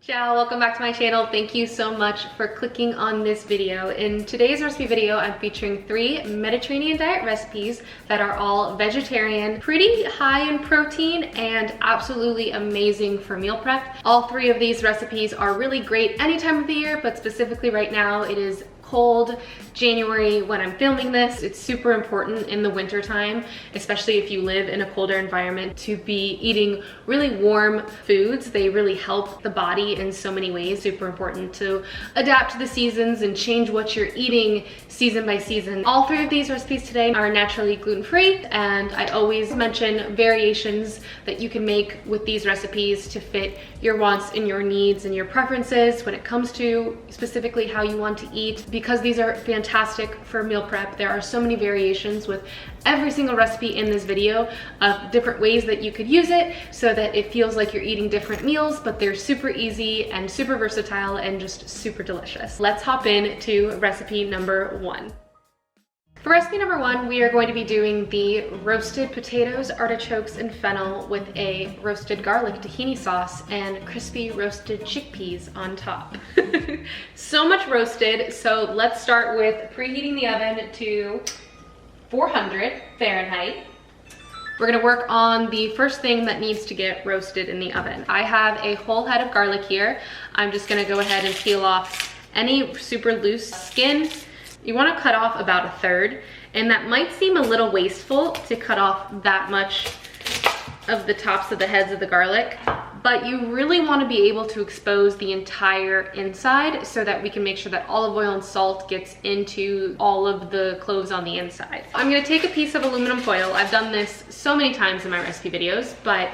Ciao, welcome back to my channel. Thank you so much for clicking on this video. In today's recipe video, I'm featuring 3 Mediterranean diet recipes that are all vegetarian, pretty high in protein, and absolutely amazing for meal prep. All 3 of these recipes are really great any time of the year, but specifically right now it is cold January when I'm filming this. It's super important in the winter time, especially if you live in a colder environment, to be eating really warm foods. They really help the body in so many ways. Super important to adapt to the seasons and change what you're eating season by season. All 3 of these recipes today are naturally gluten-free, and I always mention variations that you can make with these recipes to fit your wants and your needs and your preferences when it comes to specifically how you want to eat. Because these are fantastic for meal prep, there are so many variations with every single recipe in this video of different ways that you could use it so that it feels like you're eating different meals, but they're super easy and super versatile and just super delicious. Let's hop into recipe number 1. For recipe number 1, we are going to be doing the roasted potatoes, artichokes, and fennel with a roasted garlic tahini sauce and crispy roasted chickpeas on top. So much roasted, so let's start with preheating the oven to 400 Fahrenheit. We're gonna work on the first thing that needs to get roasted in the oven. I have a whole head of garlic here. I'm just gonna go ahead and peel off any super loose skin. You want to cut off about 1/3, and that might seem a little wasteful to cut off that much of the tops of the heads of the garlic, but you really want to be able to expose the entire inside so that we can make sure that olive oil and salt gets into all of the cloves on the inside. I'm going to take a piece of aluminum foil. I've done this so many times in my recipe videos, but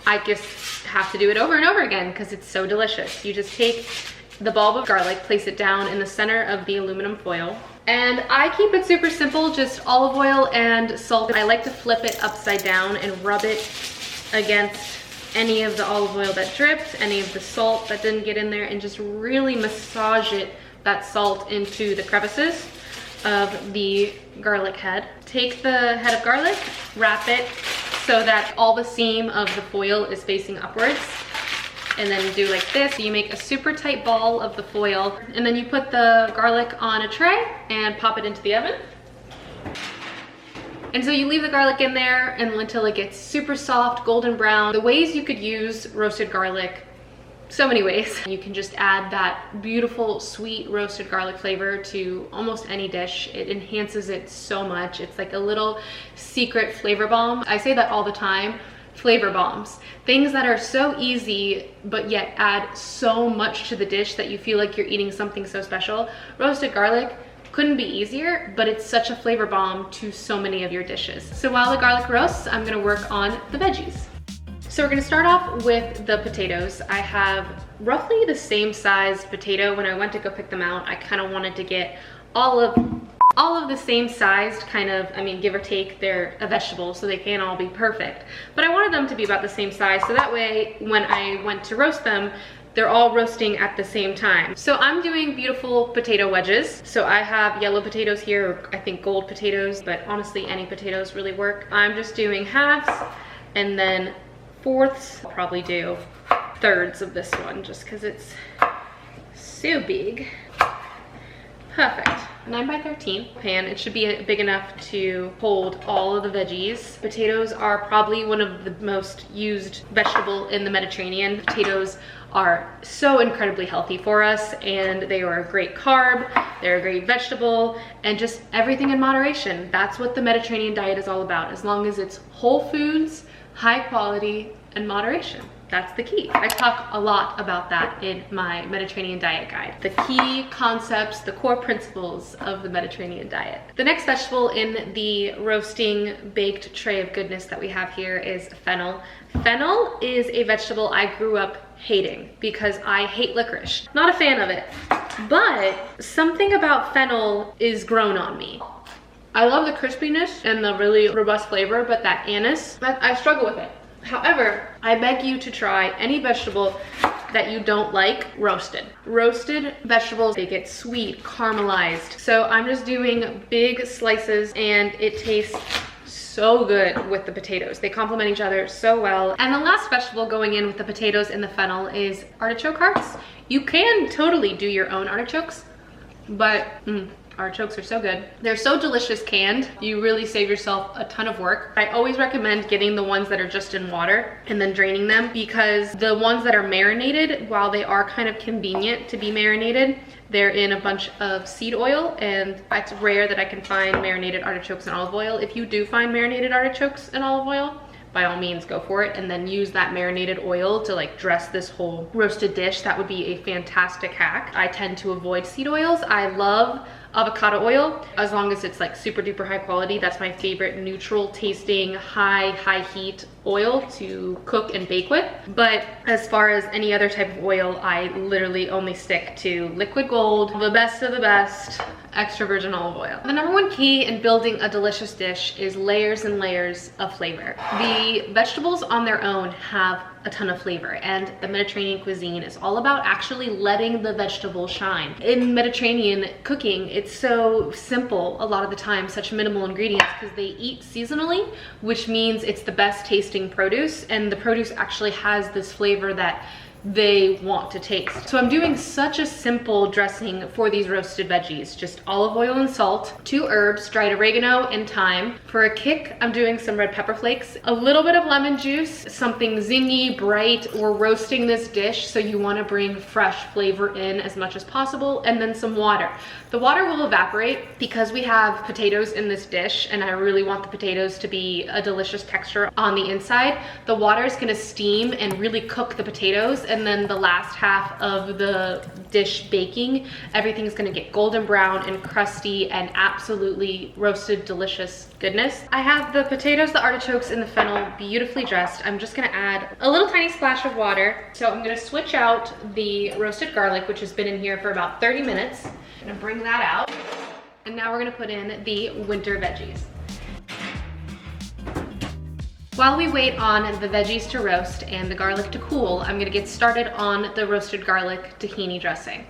I just have to do it over and over again because it's so delicious. You just take the bulb of garlic, place it down in the center of the aluminum foil. And I keep it super simple, just olive oil and salt. I like to flip it upside down and rub it against any of the olive oil that dripped, any of the salt that didn't get in there, and just really massage that salt into the crevices of the garlic head. Take the head of garlic, wrap it so that all the seam of the foil is facing upwards. And then do like this. You make a super tight ball of the foil, and then you put the garlic on a tray and pop it into the oven. And so you leave the garlic in there until it gets super soft, golden brown. The ways you could use roasted garlic, so many ways. You can just add that beautiful, sweet roasted garlic flavor to almost any dish. It enhances it so much. It's like a little secret flavor bomb. I say that all the time. Flavor bombs, things that are so easy but yet add so much to the dish that you feel like you're eating something so special. Roasted garlic couldn't be easier, but it's such a flavor bomb to so many of your dishes. So while the garlic roasts, I'm gonna work on the veggies. So we're gonna start off with the potatoes. I have roughly the same sized potato. When I went to go pick them out, I kind of wanted to get all of the same sized, kind of, I mean, give or take, they're a vegetable, so they can't all be perfect. But I wanted them to be about the same size, so that way, when I went to roast them, they're all roasting at the same time. So I'm doing beautiful potato wedges. So I have yellow potatoes here, or I think gold potatoes, but honestly, any potatoes really work. I'm just doing halves, and then fourths. I'll probably do thirds of this one, just because it's so big. Perfect. 9 by 13 pan. It should be big enough to hold all of the veggies. Potatoes are probably one of the most used vegetable in the Mediterranean. Potatoes are so incredibly healthy for us, and they are a great carb, they're a great vegetable, and just everything in moderation. That's what the Mediterranean diet is all about. As long as it's whole foods, high quality, and moderation. That's the key. I talk a lot about that in my Mediterranean diet guide. The key concepts, the core principles of the Mediterranean diet. The next vegetable in the roasting baked tray of goodness that we have here is fennel. Fennel is a vegetable I grew up hating because I hate licorice. Not a fan of it. But something about fennel is grown on me. I love the crispiness and the really robust flavor, but that anise, I struggle with it. However, I beg you to try any vegetable that you don't like roasted. Roasted vegetables, they get sweet, caramelized. So I'm just doing big slices, and it tastes so good with the potatoes. They complement each other so well. And the last vegetable going in with the potatoes and the fennel is artichoke hearts. You can totally do your own artichokes, but artichokes are so good. They're so delicious canned. You really save yourself a ton of work. I always recommend getting the ones that are just in water and then draining them, because the ones that are marinated, while they are kind of convenient to be marinated, they're in a bunch of seed oil, and it's rare that I can find marinated artichokes in olive oil. If you do find marinated artichokes in olive oil, by all means go for it, and then use that marinated oil to like dress this whole roasted dish. That would be a fantastic hack. I tend to avoid seed oils. I love avocado oil, as long as it's like super duper high quality. That's my favorite neutral tasting high heat oil to cook and bake with. But as far as any other type of oil, I literally only stick to liquid gold, the best of the best, extra virgin olive oil. The number one key in building a delicious dish is layers and layers of flavor. The vegetables on their own have a ton of flavor, and the Mediterranean cuisine is all about actually letting the vegetable shine. In Mediterranean cooking, it's so simple a lot of the time, such minimal ingredients, because they eat seasonally, which means it's the best tasting produce, and the produce actually has this flavor that they want to taste. So I'm doing such a simple dressing for these roasted veggies, just olive oil and salt, 2 herbs, dried oregano and thyme. For a kick, I'm doing some red pepper flakes, a little bit of lemon juice, something zingy, bright. We're roasting this dish, so you want to bring fresh flavor in as much as possible, and then some water. The water will evaporate because we have potatoes in this dish, and I really want the potatoes to be a delicious texture on the inside. The water is going to steam and really cook the potatoes, and then the last half of the dish baking, everything's going to get golden brown and crusty and absolutely roasted delicious goodness. I have the potatoes, the artichokes, and the fennel beautifully dressed. I'm just going to add a little tiny splash of water. So I'm going to switch out the roasted garlic, which has been in here for about 30 minutes. I'm going to bring that out, and now we're going to put in the winter veggies. While we wait on the veggies to roast and the garlic to cool, I'm gonna get started on the roasted garlic tahini dressing.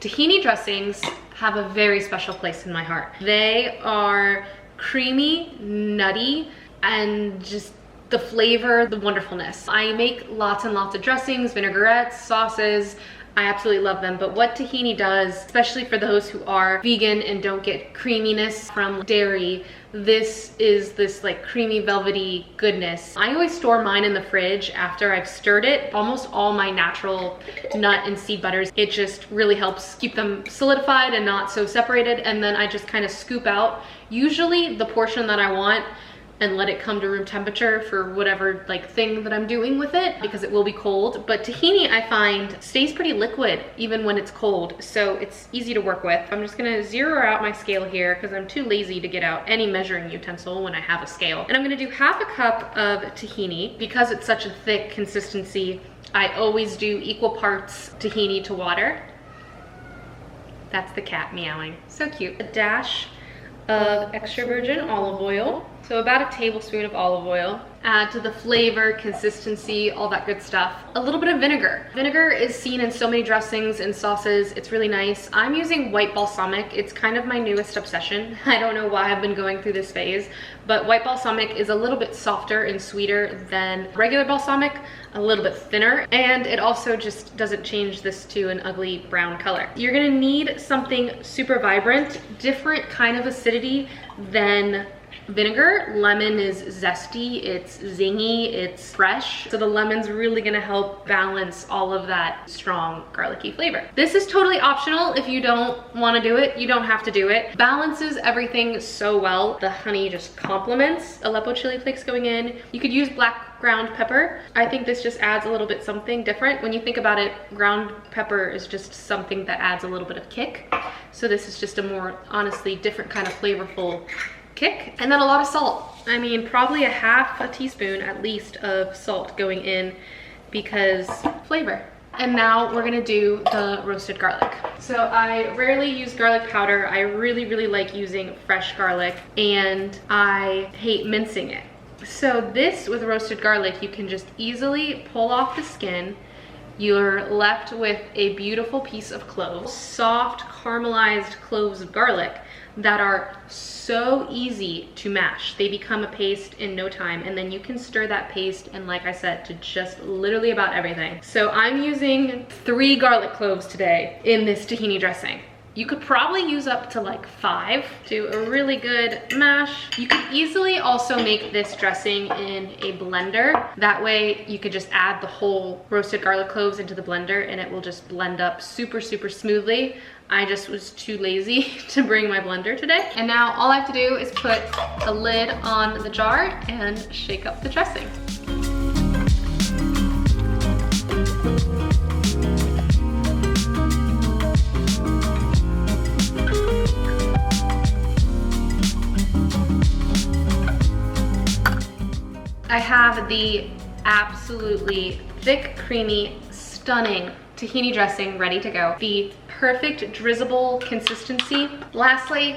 Tahini dressings have a very special place in my heart. They are creamy, nutty, and just the flavor, the wonderfulness. I make lots and lots of dressings, vinaigrettes, sauces. I absolutely love them, but what tahini does, especially for those who are vegan and don't get creaminess from dairy, this is this like creamy velvety goodness. I always store mine in the fridge after I've stirred it. Almost all my natural nut and seed butters, it just really helps keep them solidified and not so separated, and then I just kind of scoop out usually the portion that I want and let it come to room temperature for whatever like thing that I'm doing with it, because it will be cold. But tahini, I find, stays pretty liquid even when it's cold, so it's easy to work with. I'm just gonna zero out my scale here because I'm too lazy to get out any measuring utensil when I have a scale. And I'm gonna do half a cup of tahini. Because it's such a thick consistency, I always do equal parts tahini to water. That's the cat meowing, so cute. A dash of extra virgin olive oil. So about a tablespoon of olive oil. Add to the flavor, consistency, all that good stuff. A little bit of vinegar. Vinegar is seen in so many dressings and sauces. It's really nice. I'm using white balsamic. It's kind of my newest obsession. I don't know why I've been going through this phase, but white balsamic is a little bit softer and sweeter than regular balsamic, a little bit thinner, and it also just doesn't change this to an ugly brown color. You're gonna need something super vibrant, different kind of acidity than vinegar. Lemon is zesty, it's zingy, it's fresh. So the lemon's really gonna help balance all of that strong garlicky flavor. This is totally optional. If you don't wanna do it, you don't have to do it. Balances everything so well. The honey just complements. Aleppo chili flakes going in. You could use black ground pepper. I think this just adds a little bit something different. When you think about it, ground pepper is just something that adds a little bit of kick. So this is just a more, honestly, different kind of flavorful kick. And then a lot of salt. I mean, probably a half a teaspoon at least of salt going in, because flavor. And now we're gonna do the roasted garlic. So I rarely use garlic powder. I really, really like using fresh garlic, and I hate mincing it. So this, with roasted garlic, you can just easily pull off the skin. you're left with a beautiful piece of cloves, soft caramelized cloves of garlic that are so easy to mash. They become a paste in no time, and then you can stir that paste, and like I said, to just literally about everything. So I'm using 3 garlic cloves today in this tahini dressing. You could probably use up to like 5. Do a really good mash. You can easily also make this dressing in a blender. That way you could just add the whole roasted garlic cloves into the blender and it will just blend up super, super smoothly. I just was too lazy to bring my blender today. And now all I have to do is put a lid on the jar and shake up the dressing. I have the absolutely thick, creamy, stunning tahini dressing ready to go. The perfect drizzable consistency. Lastly,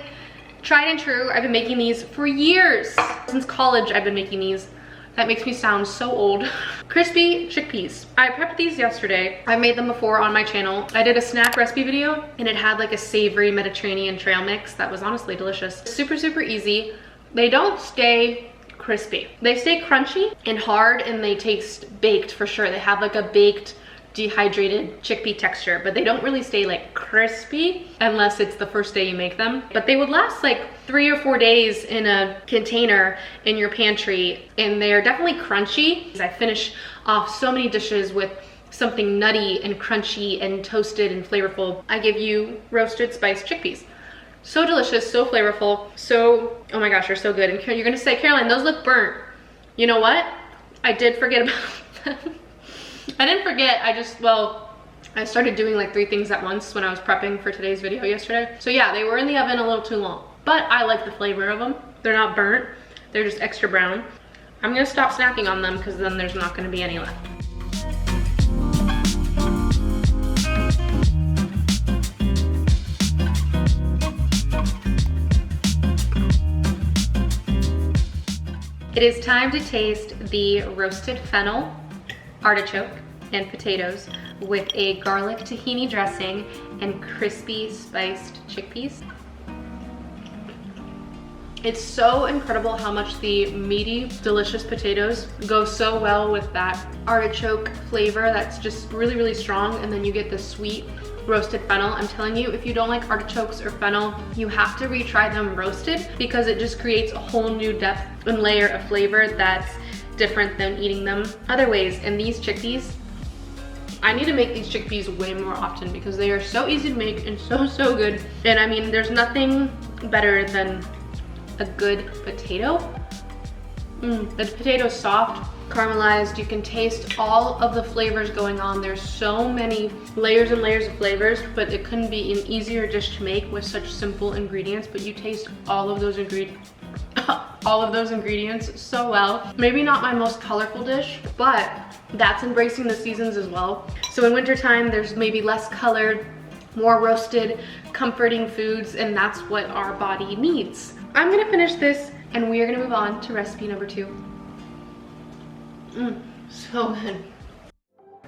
tried and true, I've been making these for years. Since college, I've been making these. That makes me sound so old. Crispy chickpeas. I prepped these yesterday. I've made them before on my channel. I did a snack recipe video and it had like a savory Mediterranean trail mix that was honestly delicious. Super, super easy. They don't stay crispy. They stay crunchy and hard and they taste baked for sure. They have like a baked dehydrated chickpea texture, but they don't really stay like crispy unless it's the first day you make them. But they would last like 3 or 4 days in a container in your pantry, and they are definitely crunchy. I finish off so many dishes with something nutty and crunchy and toasted and flavorful. I give you roasted spiced chickpeas. So delicious, so flavorful, so, oh my gosh, they're so good. And you're gonna say, Caroline, those look burnt. You know what? I did forget about them. I didn't forget, I started doing like 3 things at once when I was prepping for today's video yesterday. So yeah, they were in the oven a little too long, but I like the flavor of them. They're not burnt, they're just extra brown. I'm gonna stop snacking on them because then there's not gonna be any left. It is time to taste the roasted fennel, artichoke, and potatoes with a garlic tahini dressing and crispy spiced chickpeas. It's so incredible how much the meaty, delicious potatoes go so well with that artichoke flavor that's just really, really strong, and then you get the sweet roasted fennel. I'm telling you, if you don't like artichokes or fennel, you have to retry them roasted because it just creates a whole new depth and layer of flavor that's different than eating them other ways. And these chickpeas, I need to make these chickpeas way more often because they are so easy to make and so, so good. And I mean, there's nothing better than a good potato. The potato's soft, caramelized. You can taste all of the flavors going on. There's so many layers and layers of flavors, but it couldn't be an easier dish to make with such simple ingredients. But you taste all of those ingredients so well. Maybe not my most colorful dish, but that's embracing the seasons as well. So in wintertime, there's maybe less colored, more roasted, comforting foods, and that's what our body needs. I'm gonna finish this and we are gonna move on to recipe number 2. So good.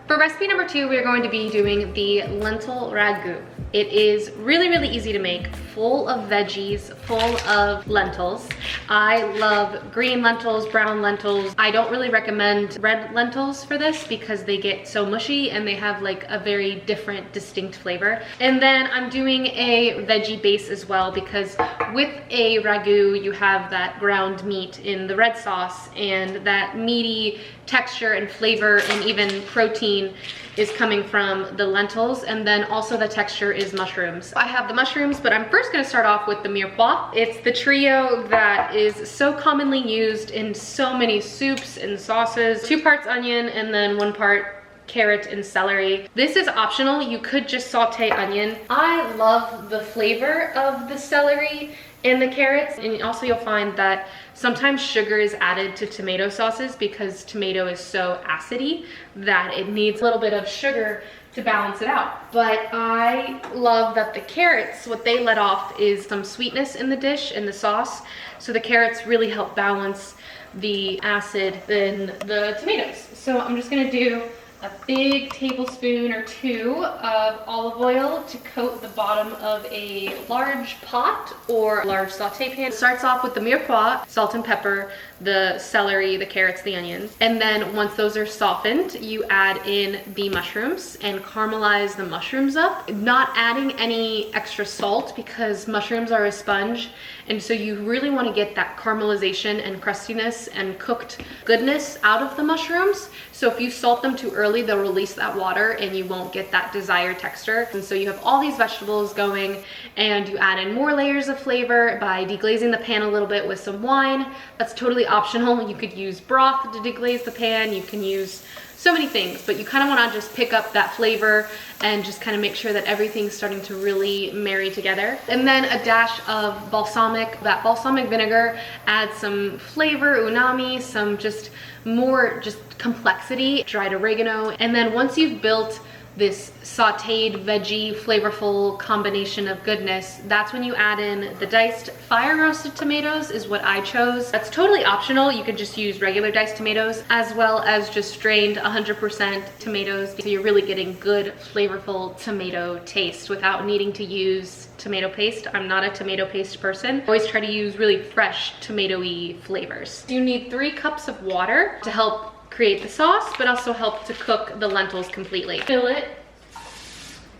For recipe number 2, we are going to be doing the lentil ragu. It is really, really easy to make, full of veggies, full of lentils. I love green lentils, brown lentils. I don't really recommend red lentils for this because they get so mushy and they have like a very different, distinct flavor. And then I'm doing a veggie base as well because with a ragu, you have that ground meat in the red sauce, and that meaty texture and flavor and even protein is coming from the lentils, and then also the texture is mushrooms. I have the mushrooms, but I'm first gonna start off with the mirepoix. It's the trio that is so commonly used in so many soups and sauces. 2 parts onion and then 1 part carrot and celery. This is optional. You could just saute onion. I love the flavor of the celery and the carrots, and also you'll find that sometimes sugar is added to tomato sauces because tomato is so acidy that it needs a little bit of sugar to balance it out. But I love that the carrots, what they let off is some sweetness in the dish, in the sauce. So the carrots really help balance the acid in the tomatoes. So I'm just gonna do a big tablespoon or two of olive oil to coat the bottom of a large pot or large saute pan. It starts off with the mirepoix, salt and pepper, the celery, the carrots, the onions. And then once those are softened, you add in the mushrooms and caramelize the mushrooms up. Not adding any extra salt because mushrooms are a sponge. And so you really want to get that caramelization and crustiness and cooked goodness out of the mushrooms. So if you salt them too early, they'll release that water and you won't get that desired texture. And so you have all these vegetables going and you add in more layers of flavor by deglazing the pan a little bit with some wine. That's totally optional. You could use broth to deglaze the pan. You can use so many things, but you kind of want to just pick up that flavor and just kind of make sure that everything's starting to really marry together. And then a dash of balsamic. That balsamic vinegar adds some flavor, umami, some just more complexity, dried oregano. And then once you've built this sauteed veggie flavorful combination of goodness, that's when you add in the diced fire roasted tomatoes is what I chose. That's totally optional. You could just use regular diced tomatoes as well as just strained 100% tomatoes. So you're really getting good flavorful tomato taste without needing to use tomato paste. I'm not a tomato paste person. I always try to use really fresh tomatoey flavors. You need 3 cups of water to help create the sauce, but also help to cook the lentils completely. Fill it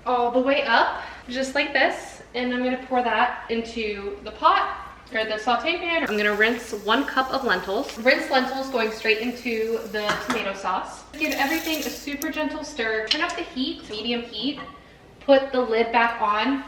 all the way up, just like this. And I'm gonna pour that into the pot or the saute pan. I'm gonna rinse 1 cup of lentils. Rinse lentils going straight into the tomato sauce. Give everything a super gentle stir. Turn up the heat, medium heat. Put the lid back on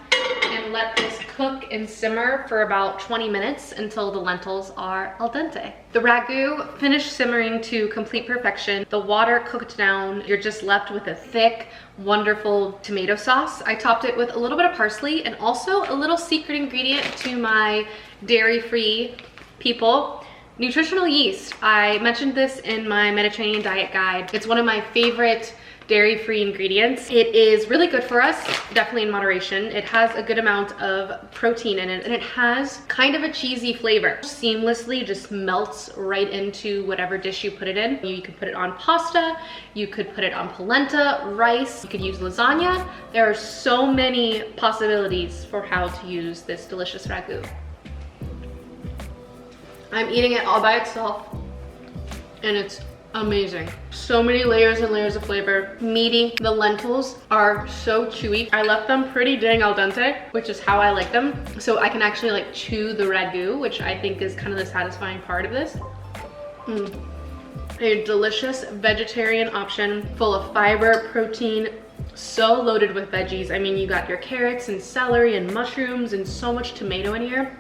and let this cook and simmer for about 20 minutes until the lentils are al dente. The ragu finished simmering to complete perfection. The water cooked down. You're just left with a thick, wonderful tomato sauce. I topped it with a little bit of parsley and also a little secret ingredient to my dairy-free people. Nutritional yeast. I mentioned this in my Mediterranean diet guide. It's one of my favorite dairy-free ingredients. It is really good for us, definitely in moderation. It has a good amount of protein in it and it has kind of a cheesy flavor. Seamlessly just melts right into whatever dish you put it in. You could put it on pasta, you could put it on polenta, rice, you could use lasagna. There are so many possibilities for how to use this delicious ragu. I'm eating it all by itself and it's amazing. So many layers and layers of flavor. Meaty. The lentils are so chewy. I left them pretty dang al dente, which is how I like them. So I can actually like chew the ragu, which I think is kind of the satisfying part of this. A delicious vegetarian option full of fiber, protein, so loaded with veggies. I mean, you got your carrots and celery and mushrooms and so much tomato in here.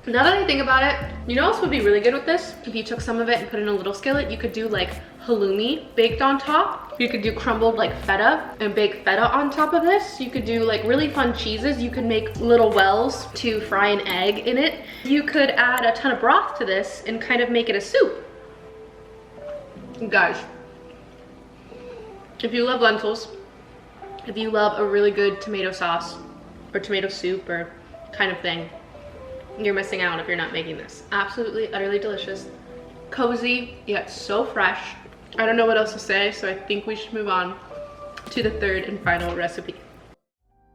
Now that I think about it, you know what else would be really good with this? If you took some of it and put it in a little skillet, you could do like halloumi baked on top. You could do crumbled like feta and bake feta on top of this. You could do like really fun cheeses. You could make little wells to fry an egg in it. You could add a ton of broth to this and kind of make it a soup. Guys, if you love lentils, if you love a really good tomato sauce or tomato soup or kind of thing, you're missing out if you're not making this. Absolutely, utterly delicious. Cozy, yet so fresh. I don't know what else to say, so I think we should move on to the 3rd and final recipe.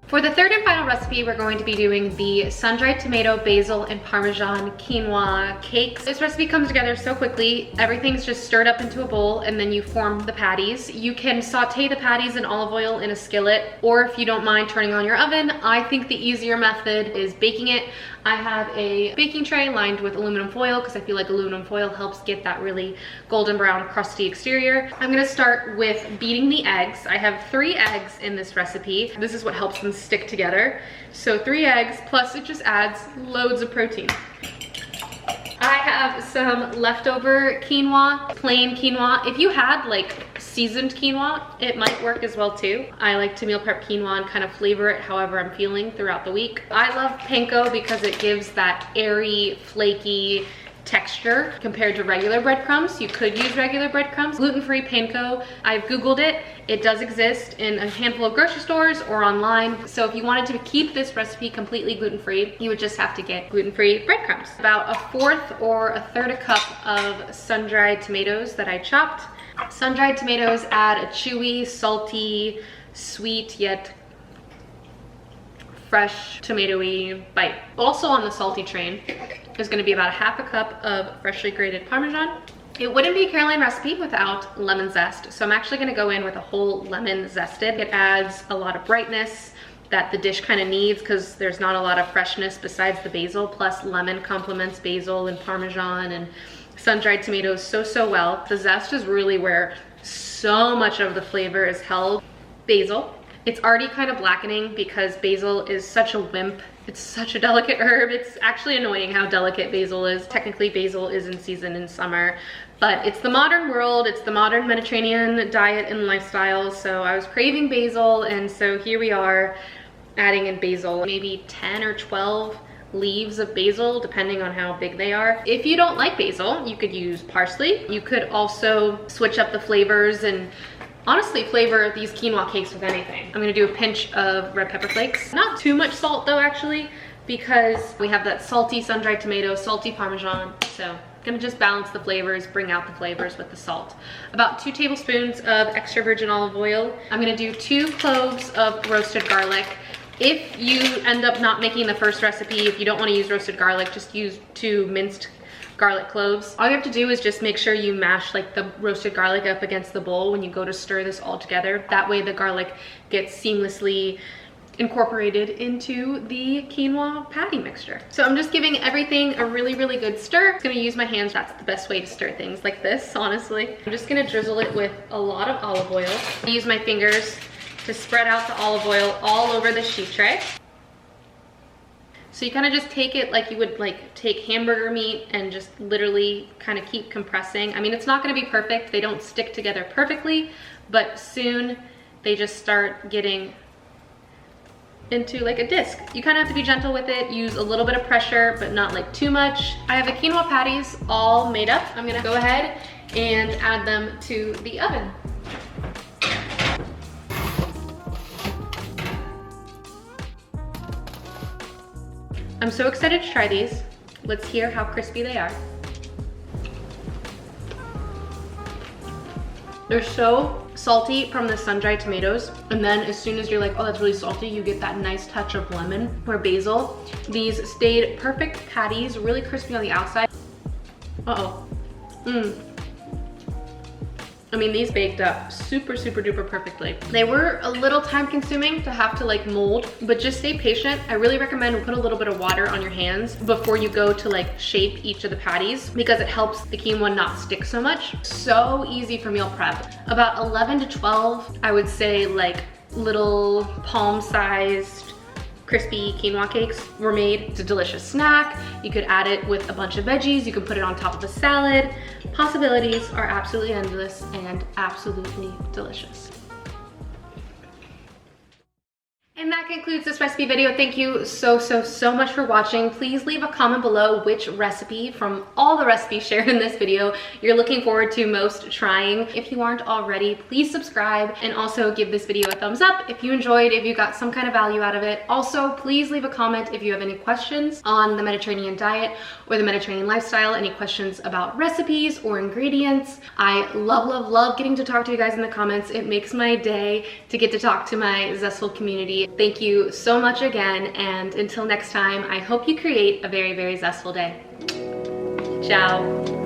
For the 3rd and final recipe, we're going to be doing the sun-dried tomato, basil, and Parmesan quinoa cakes. This recipe comes together so quickly. Everything's just stirred up into a bowl and then you form the patties. You can saute the patties in olive oil in a skillet, or if you don't mind turning on your oven, I think the easier method is baking it. I have a baking tray lined with aluminum foil because I feel like aluminum foil helps get that really golden brown crusty exterior. I'm gonna start with beating the eggs. I have 3 eggs in this recipe. This is what helps them stick together. So 3 eggs, plus it just adds loads of protein. I have some leftover quinoa, plain quinoa. If you had like seasoned quinoa, it might work as well too. I like to meal prep quinoa and kind of flavor it however I'm feeling throughout the week. I love panko because it gives that airy, flaky texture compared to regular breadcrumbs. You could use regular breadcrumbs. Gluten-free panko, I've Googled it. It does exist in a handful of grocery stores or online. So if you wanted to keep this recipe completely gluten-free, you would just have to get gluten-free breadcrumbs. About 1/4 or 1/3 cup of sun-dried tomatoes that I chopped. Sun-dried tomatoes add a chewy, salty, sweet, yet fresh tomatoey bite. Also on the salty train is going to be about a half a cup of freshly grated Parmesan. It wouldn't be a Caroline recipe without lemon zest, so I'm actually going to go in with a whole lemon zested. It adds a lot of brightness that the dish kind of needs because there's not a lot of freshness besides the basil, plus lemon complements basil and Parmesan and sun-dried tomatoes so well. The zest is really where so much of the flavor is held. Basil. It's already kind of blackening because basil is such a wimp. It's such a delicate herb. It's actually annoying how delicate basil is. Technically basil is in season in summer, but it's the modern world. It's the modern Mediterranean diet and lifestyle. So I was craving basil, and so here we are adding in basil. Maybe 10 or 12 leaves of basil, depending on how big they are. If you don't like basil, you could use parsley. You could also switch up the flavors and honestly flavor these quinoa cakes with anything. I'm gonna do a pinch of red pepper flakes. Not too much salt though, actually, because we have that salty sun-dried tomato, salty Parmesan. So gonna just balance the flavors, bring out the flavors with the salt. About 2 tablespoons of extra virgin olive oil. I'm gonna do 2 cloves of roasted garlic. If you end up not making the first recipe, if you don't wanna use roasted garlic, just use 2 minced garlic cloves. All you have to do is just make sure you mash like the roasted garlic up against the bowl when you go to stir this all together. That way the garlic gets seamlessly incorporated into the quinoa patty mixture. So I'm just giving everything a really good stir. I'm gonna use my hands. That's the best way to stir things like this, honestly. I'm just gonna drizzle it with a lot of olive oil. I use my fingers to spread out the olive oil all over the sheet tray. So you kind of just take it like you would like take hamburger meat and just literally kind of keep compressing. I mean, it's not going to be perfect. They don't stick together perfectly, but soon they just start getting into like a disc. You kind of have to be gentle with it. Use a little bit of pressure, but not like too much. I have the quinoa patties all made up. I'm going to go ahead and add them to the oven. I'm so excited to try these. Let's hear how crispy they are. They're so salty from the sun-dried tomatoes, and then as soon as you're like, oh, that's really salty, you get that nice touch of lemon or basil. These stayed perfect patties, really crispy on the outside. I mean, these baked up super duper perfectly. They were a little time consuming to have to like mold, but just stay patient. I really recommend put a little bit of water on your hands before you go to like shape each of the patties because it helps the quinoa not stick so much. So easy for meal prep. About 11 to 12, I would say, like little palm-sized crispy quinoa cakes were made. It's a delicious snack. You could add it with a bunch of veggies. You could put it on top of a salad. Possibilities are absolutely endless and absolutely delicious. And that concludes this recipe video. Thank you so much for watching. Please leave a comment below which recipe from all the recipes shared in this video you're looking forward to most trying. If you aren't already, please subscribe and also give this video a thumbs up if you enjoyed, if you got some kind of value out of it. Also, please leave a comment if you have any questions on the Mediterranean diet or the Mediterranean lifestyle, any questions about recipes or ingredients. I love getting to talk to you guys in the comments. It makes my day to get to talk to my zestful community. Thank you so much again, and until next time, I hope you create a very zestful day. Ciao.